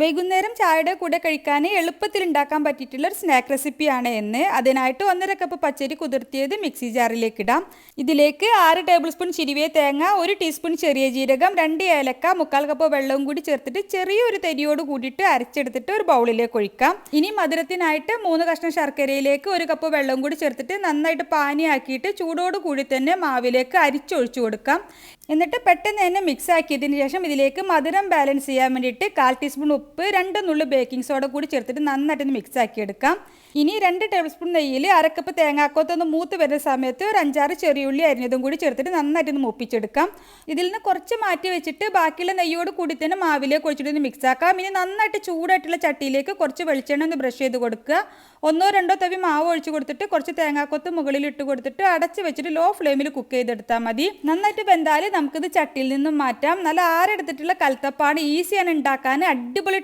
വൈകുന്നേരം ചായയുടെ കൂടെ കഴിക്കാൻ എളുപ്പത്തിൽ ഉണ്ടാക്കാൻ പറ്റിയിട്ടുള്ള ഒരു സ്നാക്ക് റെസിപ്പിയാണ് എന്ന്. അതിനായിട്ട് 1.5 കപ്പ് പച്ചരി കുതിർത്തിയത് മിക്സി ജാറിലേക്ക് ഇടാം. ഇതിലേക്ക് 6 ടേബിൾ സ്പൂൺ ചിരിവിയ തേങ്ങ, 1 ടീസ്പൂൺ ചെറിയ ജീരകം, 2 ഏലക്ക, 1/4 കപ്പ് വെള്ളവും കൂടി ചേർത്തിട്ട് ചെറിയൊരു തരിയോട് കൂടിയിട്ട് അരച്ചെടുത്തിട്ട് ഒരു ബൗളിലേക്ക് ഒഴിക്കാം. ഇനി മധുരത്തിനായിട്ട് 3 കഷ്ണം ശർക്കരയിലേക്ക് 1 കപ്പ് വെള്ളവും കൂടി ചേർത്തിട്ട് നന്നായിട്ട് പാനിയാക്കിയിട്ട് ചൂടോട് കൂടി തന്നെ മാവിലേക്ക് അരിച്ചൊഴിച്ചു കൊടുക്കാം. എന്നിട്ട് പെട്ടെന്ന് തന്നെ മിക്സ് ആക്കിയതിന് ശേഷം ഇതിലേക്ക് മധുരം ബാലൻസ് ചെയ്യാൻ വേണ്ടിയിട്ട് 1/4 ടീസ്പൂൺ ഉപ്പ്, 2 നുള്ളു ബേക്കിംഗ് സോഡ കൂടി ചേർത്തിട്ട് നന്നായിട്ടൊന്ന് മിക്സ് ആക്കി എടുക്കാം. ഇനി 2 ടേബിൾ സ്പൂൺ നെയ്യിൽ 1/2 കപ്പ് തേങ്ങാക്കൊത്തൊന്ന് മൂത്ത് വരുന്ന സമയത്ത് ഒരു 5-6 ചെറിയുള്ളി അരിഞ്ഞതും കൂടി ചേർത്തിട്ട് നന്നായിട്ടൊന്ന് മൂപ്പിച്ചെടുക്കാം. ഇതിൽ നിന്ന് കുറച്ച് മാറ്റി വെച്ചിട്ട് ബാക്കിയുള്ള നെയ്യോട് കൂടി തന്നെ മാവിലേക്ക് ഒഴിച്ചിട്ടൊന്ന് മിക്സ് ആക്കാം. ഇനി നന്നായിട്ട് ചൂടായിട്ടുള്ള ചട്ടിയിലേക്ക് കുറച്ച് വെളിച്ചെണ്ണ ഒന്ന് ബ്രഷ് ചെയ്ത് കൊടുക്കുക. 1-2 തവി മാവ് ഒഴിച്ച് കൊടുത്തിട്ട് കുറച്ച് തേങ്ങാക്കൊത്ത് മുകളിൽ ഇട്ട് കൊടുത്തിട്ട് അടച്ച് വെച്ചിട്ട് ലോ ഫ്ലെയിമിൽ കുക്ക് ചെയ്തെടുത്താൽ മതി. നന്നായിട്ട് വെന്താൽ നമുക്കിത് ചട്ടിയിൽ നിന്നും മാറ്റാം. നല്ല ആരെടുത്തിട്ടുള്ള കൽത്തപ്പാണ്, ഈസിയാണ് ഉണ്ടാക്കാൻ, അടിപൊളി